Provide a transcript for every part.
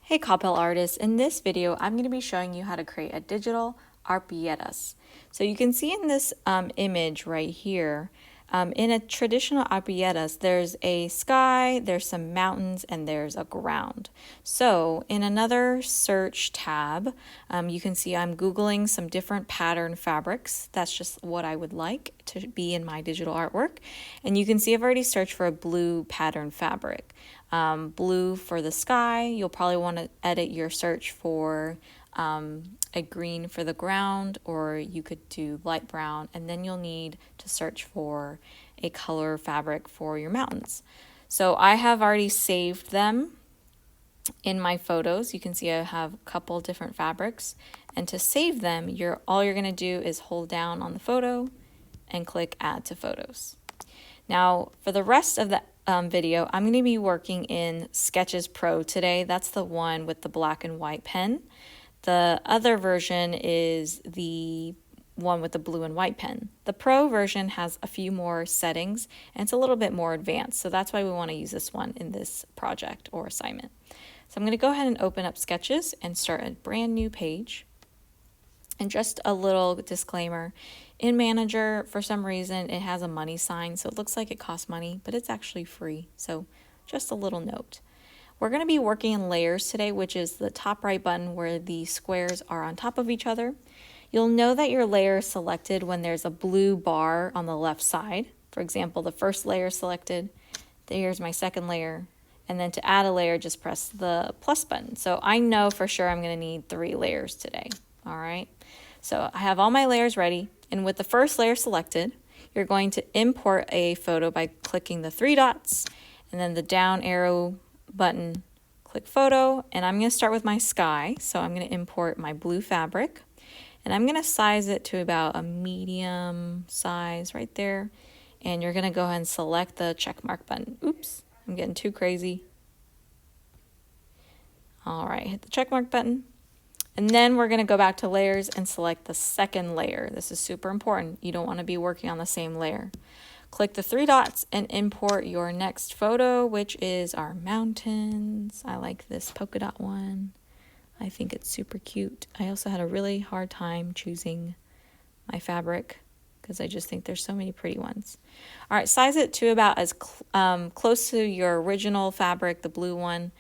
Hey Coppel artists, in this video I'm going to be showing you how to create a digital arpilleras. So you can see in this image right here, in a traditional arpilleras there's a sky, there's some mountains, and there's a ground. So in another search tab you can see I'm Googling some different pattern fabrics. That's just what I would like to be in my digital artwork. And you can see I've already searched for a blue pattern fabric. Blue for the sky. You'll probably want to edit your search for a green for the ground, or you could do light brown, and then you'll need to search for a color fabric for your mountains. So I have already saved them in my photos. You can see I have a couple different fabrics, and to save them, all you're going to do is hold down on the photo and click add to photos. Now for the rest of the video, I'm going to be working in Sketches Pro today. That's the one with the black and white pen. The other version is the one with the blue and white pen. The Pro version has a few more settings and it's a little bit more advanced, so that's why we want to use this one in this project or assignment. So I'm going to go ahead and open up Sketches and start a brand new page. And just a little disclaimer, in Manager, for some reason, it has a money sign, so it looks like it costs money, but it's actually free. So just a little note. We're going to be working in layers today, which is the top right button where the squares are on top of each other. You'll know that your layer is selected when there's a blue bar on the left side. For example, the first layer is selected. Here's my second layer. And then to add a layer, just press the plus button. So I know for sure I'm going to need 3 layers today. All right. So I have all my layers ready, and with the first layer selected, you're going to import a photo by clicking the 3 dots and then the down arrow button, click photo, and I'm going to start with my sky. So I'm going to import my blue fabric, and I'm going to size it to about a medium size right there, and you're going to go ahead and select the check mark button. Oops, I'm getting too crazy. All right, hit the check mark button. And then we're going to go back to layers and select the second layer. This is super important. You don't want to be working on the same layer. Click the 3 dots and import your next photo, which is our mountains. I like this polka dot one. I think it's super cute. I also had a really hard time choosing my fabric because I just think there's so many pretty ones. All right, size it to about as close to your original fabric, the blue one,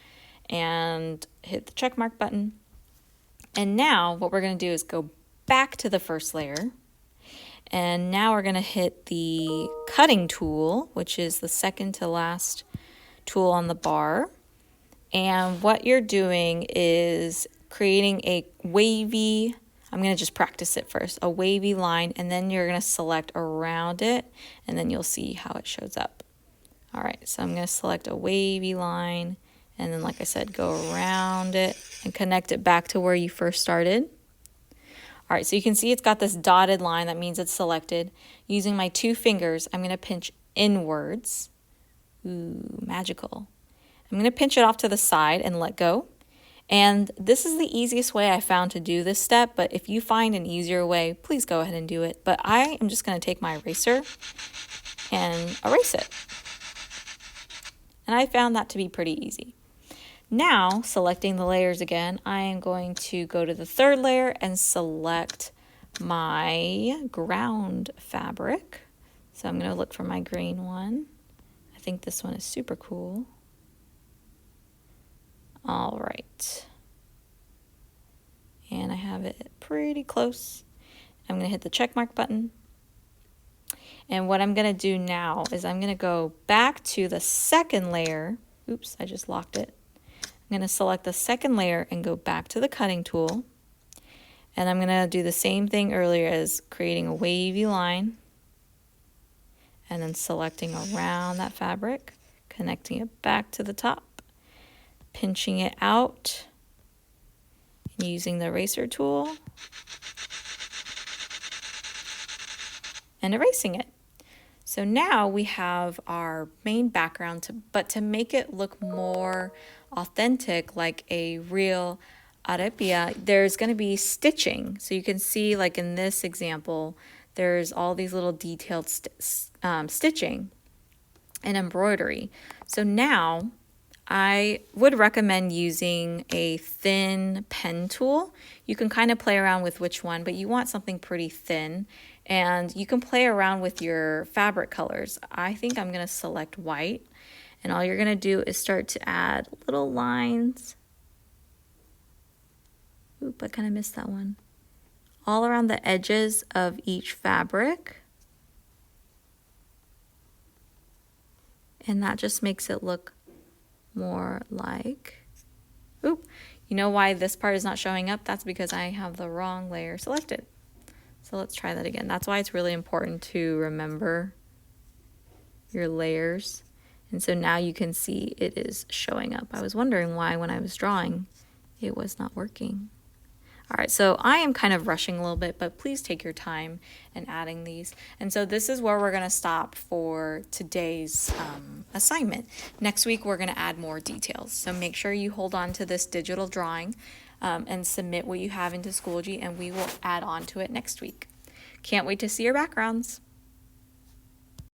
and hit the check mark button. And now what we're going to do is go back to the first layer, and now we're going to hit the cutting tool, which is the second to last tool on the bar. And what you're doing is creating a wavy, I'm going to just practice it first, a wavy line, and then you're going to select around it, and then you'll see how it shows up. All right, so I'm going to select a wavy line, and then, like I said, go around it and connect it back to where you first started. All right, so you can see it's got this dotted line. That means it's selected. Using my 2 fingers, I'm going to pinch inwards. Ooh, magical. I'm going to pinch it off to the side and let go. And this is the easiest way I found to do this step, but if you find an easier way, please go ahead and do it. But I am just going to take my eraser and erase it. And I found that to be pretty easy. Now, selecting the layers again, I am going to go to the 3rd layer and select my ground fabric. So I'm going to look for my green one. I think this one is super cool. All right. And I have it pretty close. I'm going to hit the check mark button. And what I'm going to do now is I'm going to go back to the 2nd layer. Oops, I just locked it. I'm going to select the 2nd layer and go back to the cutting tool. And I'm going to do the same thing earlier as creating a wavy line. And then selecting around that fabric, connecting it back to the top, pinching it out, and using the eraser tool, and erasing it. So now we have our main background, but to make it look more authentic, like a real arepia, there's going to be stitching. So you can see, like in this example, there's all these little detailed stitching and embroidery. So now I would recommend using a thin pen tool. You can kind of play around with which one, but you want something pretty thin. And you can play around with your fabric colors. I think I'm going to select white. And all you're going to do is start to add little lines. Oop, I kind of missed that one. All around the edges of each fabric. And that just makes it look more like, oop, you know why this part is not showing up? That's because I have the wrong layer selected. So let's try that again. That's why it's really important to remember your layers. And so now you can see it is showing up. I was wondering why when I was drawing it was not working. All right, so I am kind of rushing a little bit, but please take your time in adding these. And so this is where we're gonna stop for today's assignment. Next week, we're gonna add more details. So make sure you hold on to this digital drawing and submit what you have into Schoology, and we will add on to it next week. Can't wait to see your backgrounds.